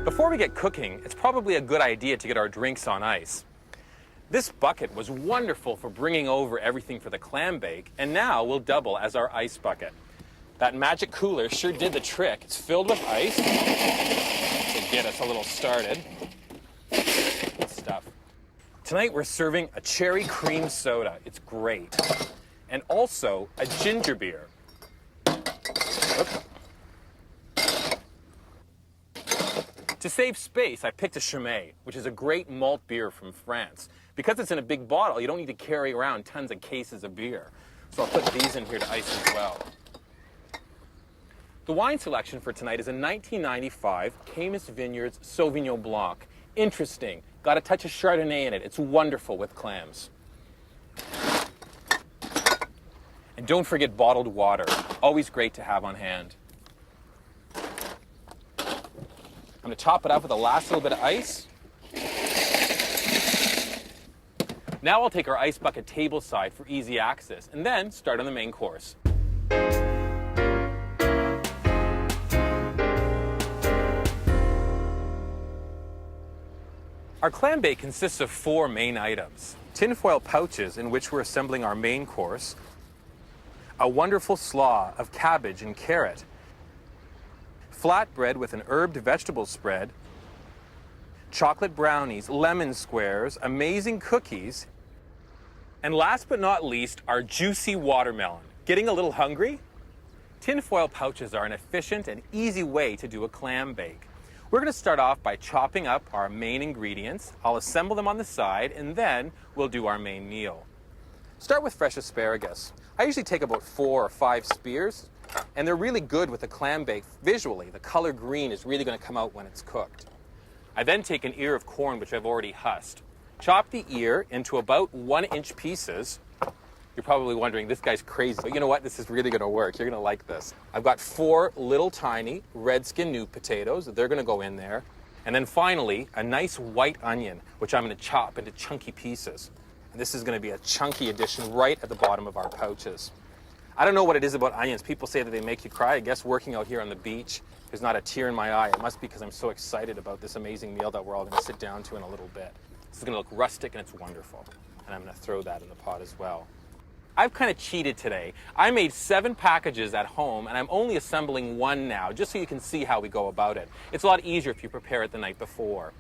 Before we get cooking, it's probably a good idea to get our drinks on ice. This bucket was wonderful for bringing over everything for the clam bake, and now will double as our ice bucket. That magic cooler sure did the trick. It's filled with ice to get us a little started. Good stuff. Tonight we're serving a cherry cream soda. It's great. And also a ginger beer. Oops. To save space, I picked a Chimay, which is a great malt beer from France. Because it's in a big bottle, you don't need to carry around tons of cases of beer. So I'll put these in here to ice as well. The wine selection for tonight is a 1995 Caymus Vineyards Sauvignon Blanc. Interesting. Got a touch of Chardonnay in it. It's wonderful with clams. And don't forget bottled water. Always great to have on hand. I'm going to top it up with the last little bit of ice. Now I'll take our ice bucket table side for easy access and then start on the main course. Our clam bake consists of 4 main items. Tinfoil pouches in which we're assembling our main course, a wonderful slaw of cabbage and carrot, flatbread with an herbed vegetable spread, chocolate brownies, lemon squares, amazing cookies, and last but not least, our juicy watermelon. Getting a little hungry? Tinfoil pouches are an efficient and easy way to do a clam bake. We're going to start off by chopping up our main ingredients. I'll assemble them on the side, and then we'll do our main meal. Start with fresh asparagus. I usually take about 4 or 5 spears, and they're really good with the clam bake visually. The color green is really going to come out when it's cooked. I then take an ear of corn, which I've already husked. Chop the ear into about 1-inch pieces. You're probably wondering, this guy's crazy, but you know what? This is really going to work. You're going to like this. I've got 4 little tiny red skin new potatoes. They're going to go in there. And then finally, a nice white onion, which I'm going to chop into chunky pieces. And this is going to be a chunky addition right at the bottom of our pouches. I don't know what it is about onions. People say that they make you cry. I guess working out here on the beach, there's not a tear in my eye. It must be because I'm so excited about this amazing meal that we're all going to sit down to in a little bit. This is going to look rustic and it's wonderful. And I'm going to throw that in the pot as well. I've kind of cheated today. I made 7 packages at home and I'm only assembling 1 now, just so you can see how we go about it. It's a lot easier if you prepare it the night before.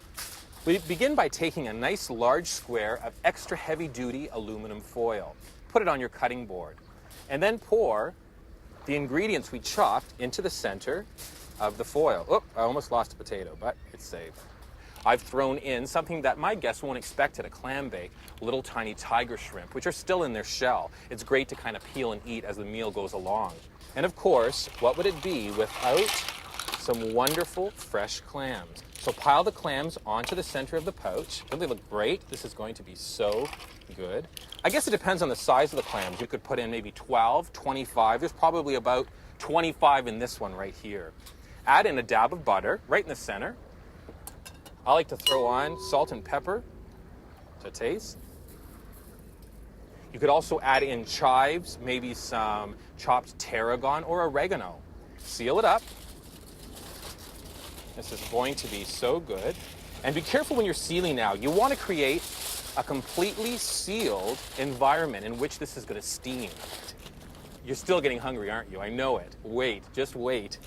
We begin by taking a nice large square of extra heavy-duty aluminum foil. Put it on your cutting board. And then pour the ingredients we chopped into the center of the foil. Oh, I almost lost a potato, but it's safe. I've thrown in something that my guests won't expect at a clam bake, little tiny tiger shrimp, which are still in their shell. It's great to kind of peel and eat as the meal goes along. And of course, what would it be without some wonderful fresh clams? So pile the clams onto the center of the pouch. Don't they look great? This is going to be so good. I guess it depends on the size of the clams. You could put in maybe 12, 25. There's probably about 25 in this one right here. Add in a dab of butter right in the center. I like to throw on salt and pepper to taste. You could also add in chives, maybe some chopped tarragon or oregano. Seal it up. This is going to be so good. And be careful when you're sealing now. You want to create a completely sealed environment in which this is going to steam. You're still getting hungry, aren't you? I know it. Wait, just wait.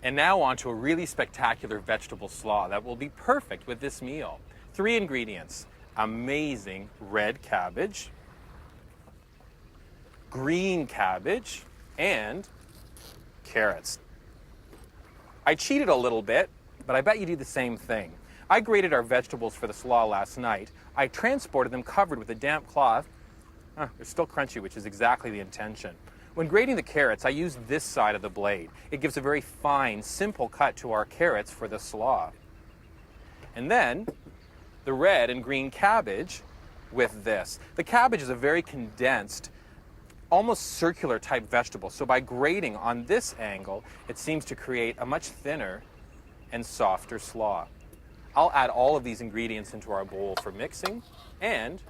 And now on to a really spectacular vegetable slaw that will be perfect with this meal. 3 ingredients: amazing red cabbage, green cabbage, and carrots. I cheated a little bit, but I bet you do the same thing. I grated our vegetables for the slaw last night. I transported them covered with a damp cloth. They're still crunchy, which is exactly the intention. When grating the carrots, I use this side of the blade. It gives a very fine, simple cut to our carrots for the slaw. And then the red and green cabbage with this. The cabbage is a very condensed, almost circular type vegetable. So by grating on this angle, it seems to create a much thinner and softer slaw. I'll add all of these ingredients into our bowl for mixing and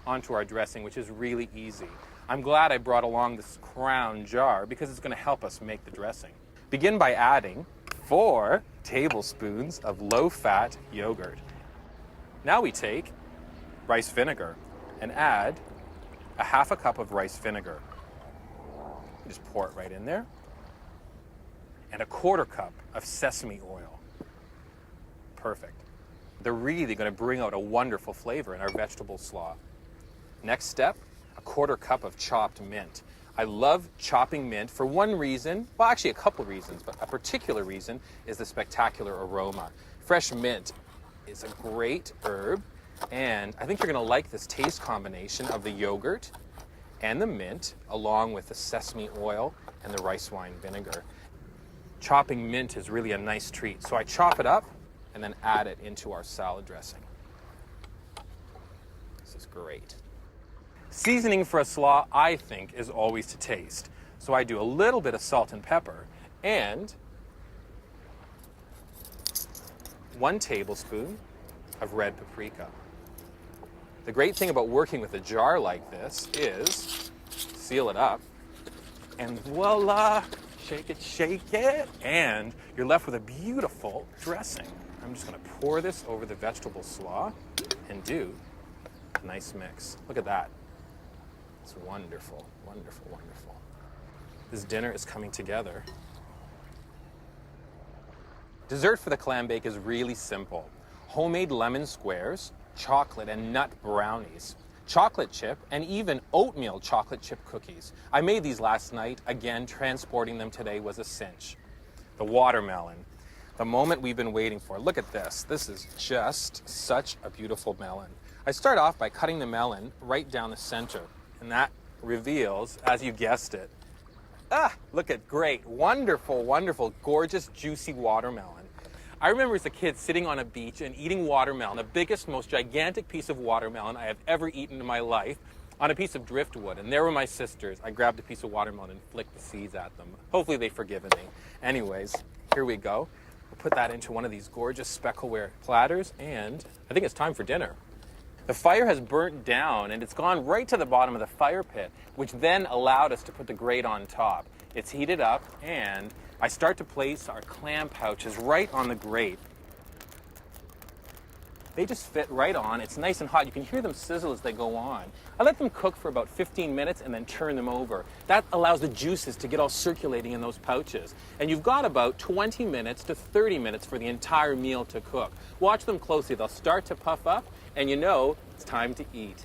onto our dressing, which is really easy. I'm glad I brought along this crown jar because it's going to help us make the dressing. Begin by adding 4 tablespoons of low-fat yogurt. Now we take rice vinegar and add a half a cup of rice vinegar. Just pour it right in there. And a 1/4 cup of sesame oil. Perfect. They're really going to bring out a wonderful flavor in our vegetable slaw. Next step, a 1/4 cup of chopped mint. I love chopping mint for one reason, well actually a couple reasons, but a particular reason is the spectacular aroma. Fresh mint is a great herb, and I think you're going to like this taste combination of the yogurt and the mint, along with the sesame oil and the rice wine vinegar. Chopping mint is really a nice treat, so I chop it up and then add it into our salad dressing. This is great. Seasoning for a slaw, I think, is always to taste. So I do a little bit of salt and pepper and 1 tablespoon of red paprika. The great thing about working with a jar like this is seal it up and voila, shake it, and you're left with a beautiful dressing. I'm just going to pour this over the vegetable slaw and do a nice mix. Look at that. It's wonderful, wonderful, wonderful. This dinner is coming together. Dessert for the Clambake is really simple. Homemade lemon squares, chocolate and nut brownies, chocolate chip, and even oatmeal chocolate chip cookies. I made these last night. Again, transporting them today was a cinch. The watermelon, the moment we've been waiting for. Look at this. This is just such a beautiful melon. I start off by cutting the melon right down the center, and that reveals, as you guessed it, look at great, wonderful, wonderful, gorgeous, juicy watermelon. I remember as a kid sitting on a beach and eating watermelon, the biggest, most gigantic piece of watermelon I have ever eaten in my life, on a piece of driftwood. And there were my sisters. I grabbed a piece of watermelon and flicked the seeds at them. Hopefully they've forgiven me. Anyways, here we go. We'll put that into one of these gorgeous speckleware platters, and I think it's time for dinner. The fire has burnt down and it's gone right to the bottom of the fire pit, which then allowed us to put the grate on top. It's heated up, and I start to place our clam pouches right on the grate. They just fit right on. It's nice and hot. You can hear them sizzle as they go on. I let them cook for about 15 minutes and then turn them over. That allows the juices to get all circulating in those pouches. And you've got about 20 minutes to 30 minutes for the entire meal to cook. Watch them closely. They'll start to puff up, and you know it's time to eat.